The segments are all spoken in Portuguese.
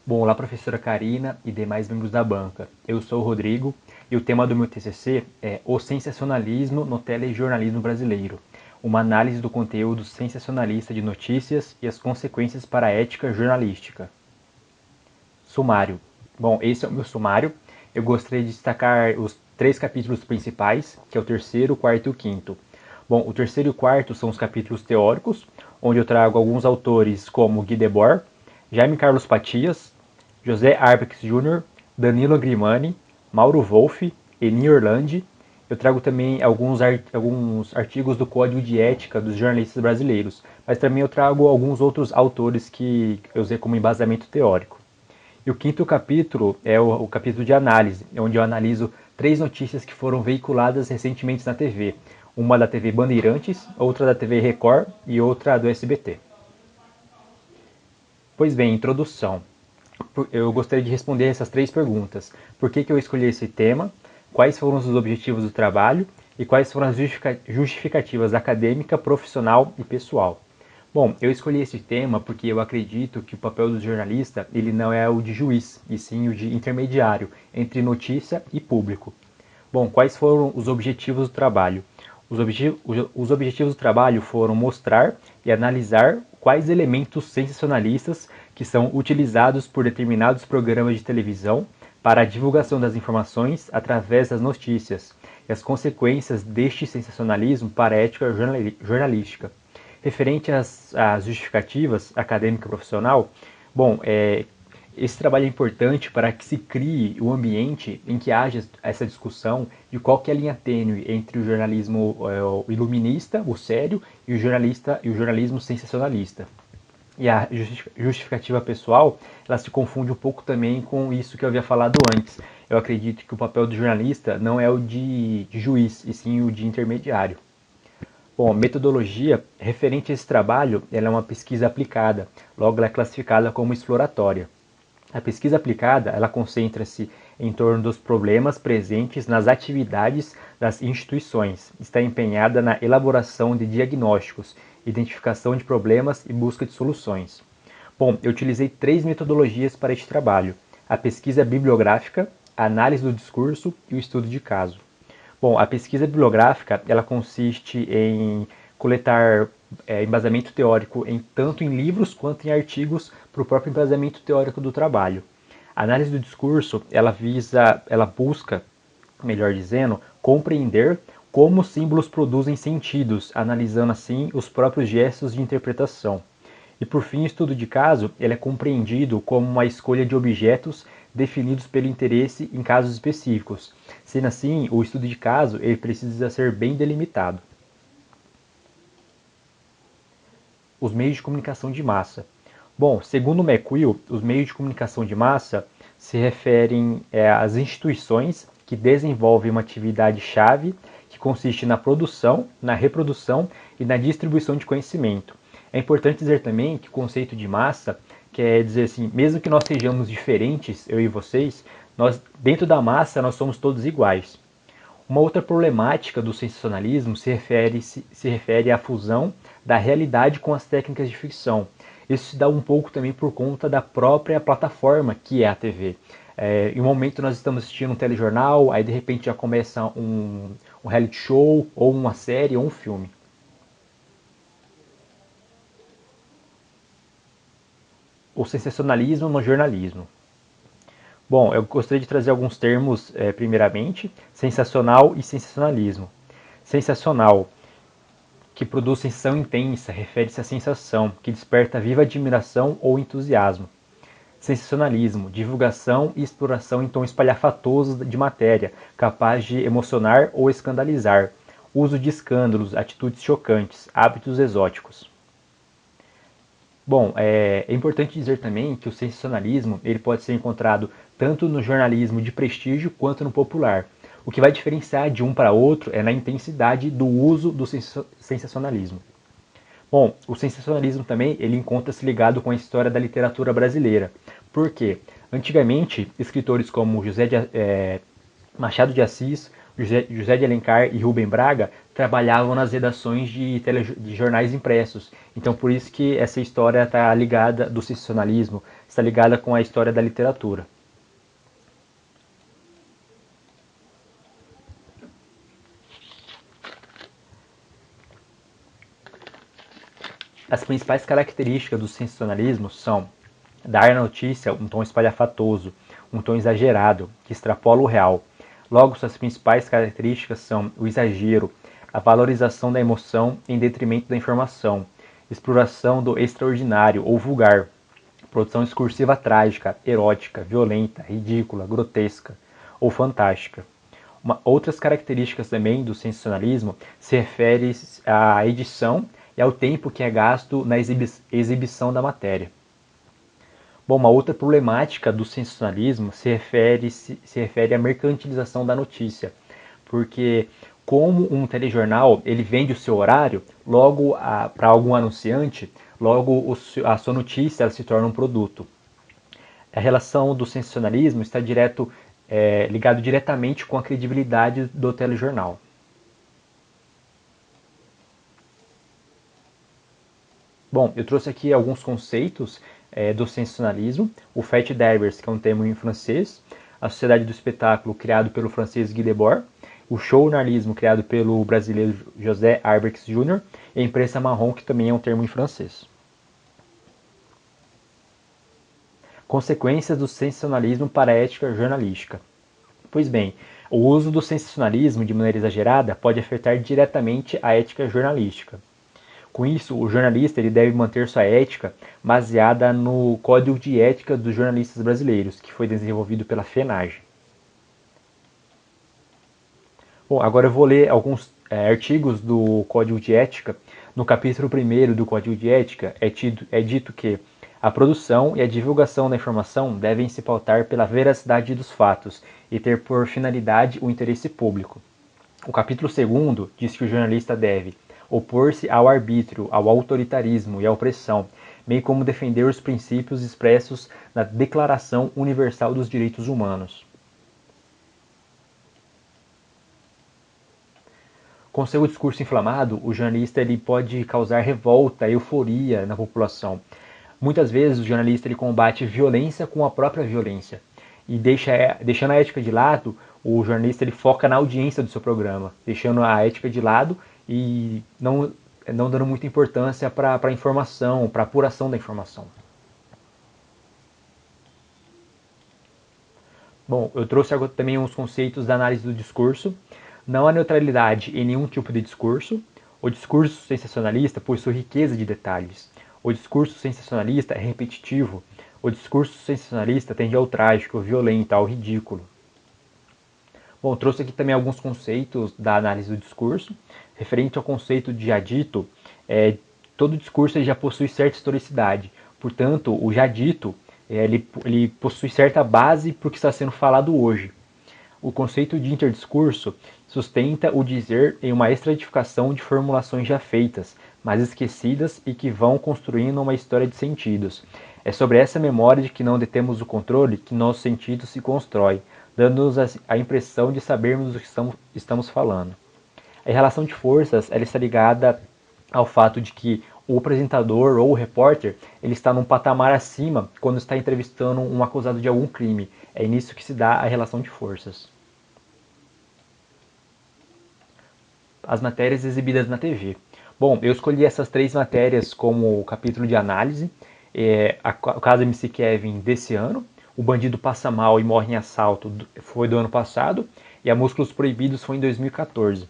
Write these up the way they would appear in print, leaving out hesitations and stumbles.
Bom, olá professora Karina e demais membros da banca. Eu sou o Rodrigo e o tema do meu TCC é O Sensacionalismo no Telejornalismo Brasileiro, uma análise do conteúdo sensacionalista de notícias e as consequências para a ética jornalística. Sumário. Bom, esse é o meu sumário. Eu gostaria de destacar os 3 capítulos principais, que é o terceiro, o quarto e o quinto. Bom, o terceiro e o quarto são os capítulos teóricos, onde eu trago alguns autores como Guy Debord, Jaime Carlos Patias, José Arbex Jr., Danilo Grimani, Mauro Wolff, Eni Orlandi. Eu trago também alguns artigos do Código de Ética dos Jornalistas Brasileiros, mas também eu trago alguns outros autores que eu usei como embasamento teórico. E o quinto capítulo é o capítulo de análise, onde eu analiso 3 notícias que foram veiculadas recentemente na TV. Uma da TV Bandeirantes, outra da TV Record e outra do SBT. Pois bem, introdução. Eu gostaria de responder essas 3 perguntas. Por que eu escolhi esse tema? Quais foram os objetivos do trabalho? E quais foram as justificativas acadêmica, profissional e pessoal? Bom, eu escolhi esse tema porque eu acredito que o papel do jornalista ele não é o de juiz, e sim o de intermediário entre notícia e público. Bom, quais foram os objetivos do trabalho? Os objetivos do trabalho foram mostrar e analisar quais elementos sensacionalistas que são utilizados por determinados programas de televisão para a divulgação das informações através das notícias e as consequências deste sensacionalismo para a ética jornalística. Referente às justificativas acadêmica e profissional, bom, esse trabalho é importante para que se crie um ambiente em que haja essa discussão de qual que é a linha tênue entre o jornalismo iluminista, o sério, e o jornalismo sensacionalista. E a justificativa pessoal, ela se confunde um pouco também com isso que eu havia falado antes. Eu acredito que o papel do jornalista não é o de juiz, e sim o de intermediário. Bom, metodologia referente a esse trabalho, ela é uma pesquisa aplicada, logo ela é classificada como exploratória. A pesquisa aplicada, ela concentra-se em torno dos problemas presentes nas atividades das instituições. Está empenhada na elaboração de diagnósticos, identificação de problemas e busca de soluções. Bom, eu utilizei 3 metodologias para este trabalho: a pesquisa bibliográfica, a análise do discurso e o estudo de caso. Bom, a pesquisa bibliográfica, ela consiste em coletar embasamento teórico tanto em livros quanto em artigos para o próprio embasamento teórico do trabalho. A análise do discurso, ela busca, melhor dizendo, compreender como os símbolos produzem sentidos, analisando assim os próprios gestos de interpretação. E por fim, o estudo de caso ele é compreendido como uma escolha de objetos definidos pelo interesse em casos específicos. Sendo assim, o estudo de caso ele precisa ser bem delimitado. Os meios de comunicação de massa. Bom, segundo McQuill, os meios de comunicação de massa se referem às instituições que desenvolvem uma atividade-chave que consiste na produção, na reprodução e na distribuição de conhecimento. É importante dizer também que o conceito de massa quer dizer assim, mesmo que nós sejamos diferentes, eu e vocês, dentro da massa nós somos todos iguais. Uma outra problemática do sensacionalismo se refere à fusão da realidade com as técnicas de ficção. Isso se dá um pouco também por conta da própria plataforma que é a TV. Em um momento nós estamos assistindo um telejornal, aí de repente já começa um reality show, ou uma série, ou um filme. O sensacionalismo no jornalismo. Bom, eu gostaria de trazer alguns termos, primeiramente, sensacional e sensacionalismo. Sensacional, que produz sensação intensa, refere-se à sensação, que desperta viva admiração ou entusiasmo. Sensacionalismo, divulgação e exploração em tom espalhafatoso de matéria, capaz de emocionar ou escandalizar. Uso de escândalos, atitudes chocantes, hábitos exóticos. Bom, é importante dizer também que o sensacionalismo ele pode ser encontrado tanto no jornalismo de prestígio quanto no popular. O que vai diferenciar de um para outro é na intensidade do uso do sensacionalismo. Bom, o sensacionalismo também ele encontra-se ligado com a história da literatura brasileira. Por quê? Antigamente, escritores como Machado de Assis, José de Alencar e Rubem Braga trabalhavam nas redações de jornais impressos. Então, por isso que essa história está ligada do sensacionalismo, está ligada com a história da literatura. As principais características do sensacionalismo são dar na notícia um tom espalhafatoso, um tom exagerado, que extrapola o real. Logo, suas principais características são o exagero, a valorização da emoção em detrimento da informação, exploração do extraordinário ou vulgar, produção discursiva trágica, erótica, violenta, ridícula, grotesca ou fantástica. Outras características também do sensacionalismo se referem à edição e ao tempo que é gasto na exibição da matéria. Bom, uma outra problemática do sensacionalismo se refere à mercantilização da notícia, porque como um telejornal ele vende o seu horário, logo para algum anunciante, logo a sua notícia ela se torna um produto. A relação do sensacionalismo está ligado diretamente com a credibilidade do telejornal. Bom, eu trouxe aqui alguns conceitos do sensacionalismo. O fait divers, que é um termo em francês. A sociedade do espetáculo, criado pelo francês Guy Debord. O showjournalismo, criado pelo brasileiro José Arbex Jr. E a imprensa marrom, que também é um termo em francês. Consequências do sensacionalismo para a ética jornalística. Pois bem, o uso do sensacionalismo de maneira exagerada pode afetar diretamente a ética jornalística. Com isso, o jornalista ele deve manter sua ética baseada no Código de Ética dos Jornalistas Brasileiros, que foi desenvolvido pela FENAGE. Bom, agora eu vou ler alguns artigos do Código de Ética. No capítulo 1º do Código de Ética é dito que a produção e a divulgação da informação devem se pautar pela veracidade dos fatos e ter por finalidade o interesse público. O capítulo 2º diz que o jornalista deve opor-se ao arbítrio, ao autoritarismo e à opressão, bem como defender os princípios expressos na Declaração Universal dos Direitos Humanos. Com seu discurso inflamado, o jornalista ele pode causar revolta, euforia na população. Muitas vezes o jornalista ele combate violência com a própria violência. E deixando a ética de lado, o jornalista ele foca na audiência do seu programa, deixando a ética de lado e não dando muita importância para a informação, para a apuração da informação. Bom, eu trouxe agora também uns conceitos da análise do discurso. Não há neutralidade em nenhum tipo de discurso. O discurso sensacionalista possui riqueza de detalhes. O discurso sensacionalista é repetitivo. O discurso sensacionalista tende ao trágico, ao violento, ao ridículo. Bom, trouxe aqui também alguns conceitos da análise do discurso. Referente ao conceito de já dito, todo discurso já possui certa historicidade. Portanto, o já dito ele possui certa base para o que está sendo falado hoje. O conceito de interdiscurso sustenta o dizer em uma estratificação de formulações já feitas, mas esquecidas e que vão construindo uma história de sentidos. É sobre essa memória de que não detemos o controle que nosso sentido se constrói, dando-nos a impressão de sabermos do que estamos falando. A relação de forças ela está ligada ao fato de que o apresentador ou o repórter ele está num patamar acima quando está entrevistando um acusado de algum crime. É nisso que se dá a relação de forças. As matérias exibidas na TV. Bom, eu escolhi essas 3 matérias como capítulo de análise. O caso MC Kevin desse ano, o bandido passa mal e morre em assalto foi do ano passado, e a Músculos Proibidos foi em 2014.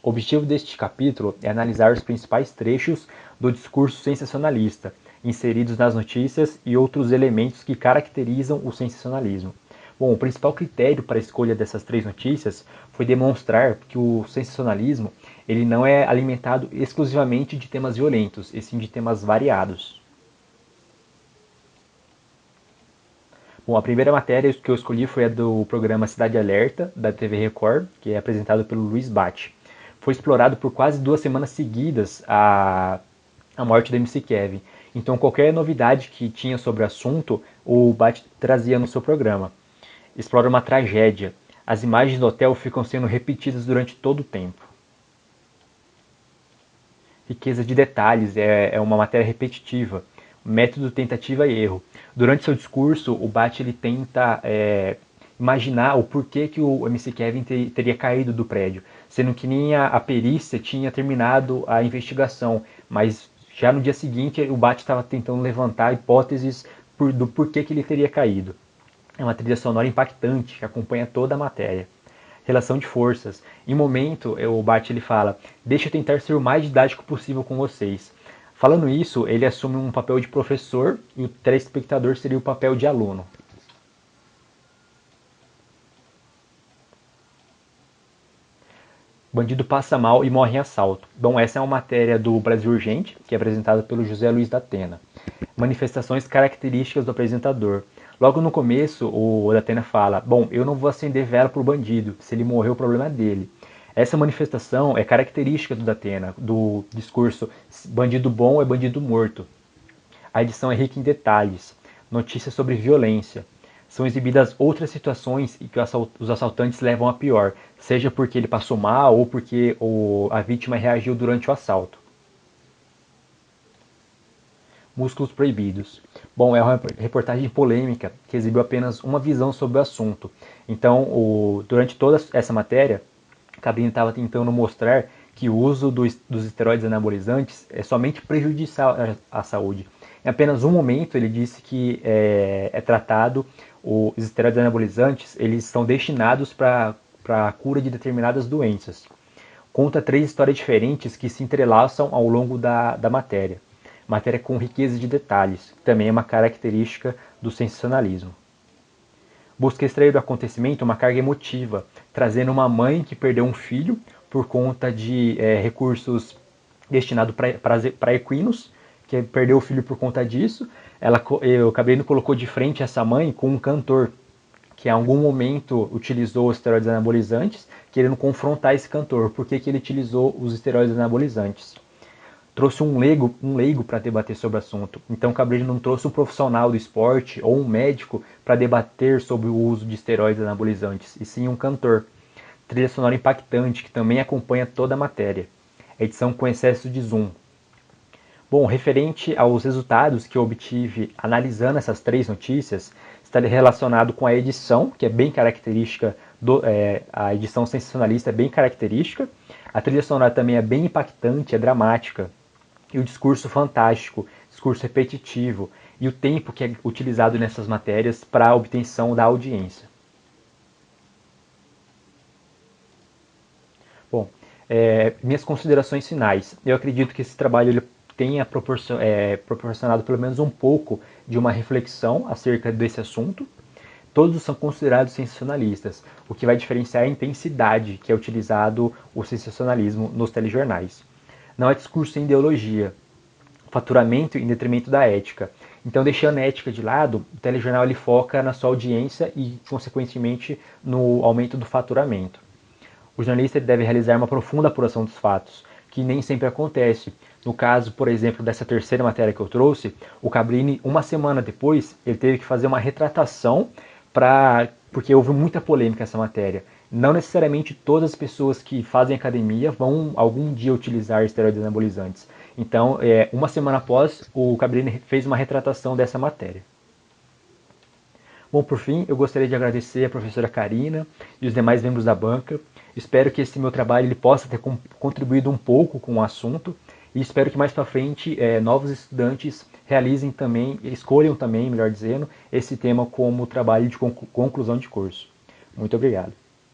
O objetivo deste capítulo é analisar os principais trechos do discurso sensacionalista, inseridos nas notícias e outros elementos que caracterizam o sensacionalismo. Bom, o principal critério para a escolha dessas 3 notícias foi demonstrar que o sensacionalismo ele não é alimentado exclusivamente de temas violentos, e sim de temas variados. Bom, a primeira matéria que eu escolhi foi a do programa Cidade Alerta, da TV Record, que é apresentado pelo Luiz Bate. Foi explorado por quase 2 semanas seguidas a morte do MC Kevin. Então, qualquer novidade que tinha sobre o assunto, o Bate trazia no seu programa. Explora uma tragédia. As imagens do hotel ficam sendo repetidas durante todo o tempo. Riqueza de detalhes, é uma matéria repetitiva. método tentativa e erro. Durante seu discurso, o Bate ele tenta imaginar o porquê que o MC Kevin teria caído do prédio, sendo que nem a perícia tinha terminado a investigação, mas já no dia seguinte o Bate estava tentando levantar hipóteses do porquê que ele teria caído. É uma trilha sonora impactante que acompanha toda a matéria. Relação de forças. Em um momento, o Bart ele fala: deixa eu tentar ser o mais didático possível com vocês. Falando isso, ele assume um papel de professor e o telespectador seria o papel de aluno. Bandido passa mal e morre em assalto. Bom, essa é uma matéria do Brasil Urgente, que é apresentada pelo José Luiz da Atena. Manifestações características do apresentador. Logo no começo, o Datena fala: bom, eu não vou acender vela pro bandido, se ele morrer o problema é dele. Essa manifestação é característica do Datena, do discurso bandido bom é bandido morto. A edição é rica em detalhes, notícias sobre violência. São exibidas outras situações em que os assaltantes levam a pior, seja porque ele passou mal ou porque a vítima reagiu durante o assalto. Músculos proibidos. Bom, é uma reportagem polêmica que exibiu apenas uma visão sobre o assunto. Então, durante toda essa matéria, Cabrini estava tentando mostrar que o uso dos esteroides anabolizantes é somente prejudicial à saúde. Em apenas um momento, ele disse que é tratado, os esteroides anabolizantes eles são destinados para a cura de determinadas doenças. Conta 3 histórias diferentes que se entrelaçam ao longo da matéria. Matéria com riqueza de detalhes, que também é uma característica do sensacionalismo. Busca extrair do acontecimento uma carga emotiva, trazendo uma mãe que perdeu um filho por conta de recursos destinados para equinos, que perdeu o filho por conta disso. O Cabrini colocou de frente essa mãe com um cantor, que em algum momento utilizou os esteroides anabolizantes, querendo confrontar esse cantor. Por que ele utilizou os esteroides anabolizantes? Trouxe um leigo para debater sobre o assunto. Então Cabrini não trouxe um profissional do esporte ou um médico para debater sobre o uso de esteroides anabolizantes, e sim um cantor. Trilha sonora impactante que também acompanha toda a matéria. Edição com excesso de zoom. Bom, referente aos resultados que eu obtive analisando essas 3 notícias, está relacionado com a edição, que é bem característica, a edição sensacionalista é bem característica, a trilha sonora também é bem impactante, é dramática, e o discurso fantástico, discurso repetitivo, e o tempo que é utilizado nessas matérias para a obtenção da audiência. Bom, minhas considerações finais. Eu acredito que esse trabalho ele tenha proporcionado pelo menos um pouco de uma reflexão acerca desse assunto. Todos são considerados sensacionalistas, o que vai diferenciar a intensidade que é utilizado o sensacionalismo nos telejornais. Não é discurso sem ideologia, faturamento em detrimento da ética. Então, deixando a ética de lado, o telejornal ele foca na sua audiência e, consequentemente, no aumento do faturamento. O jornalista deve realizar uma profunda apuração dos fatos, que nem sempre acontece. No caso, por exemplo, dessa terceira matéria que eu trouxe, o Cabrini, uma semana depois, ele teve que fazer uma retratação porque houve muita polêmica nessa matéria. Não necessariamente todas as pessoas que fazem academia vão algum dia utilizar esteroides anabolizantes. Então, uma semana após, o Cabrini fez uma retratação dessa matéria. Bom, por fim, eu gostaria de agradecer a professora Karina e os demais membros da banca. Espero que esse meu trabalho ele possa ter contribuído um pouco com o assunto e espero que mais para frente novos estudantes realizem também, escolham também, melhor dizendo, esse tema como trabalho de conclusão de curso. Muito obrigado.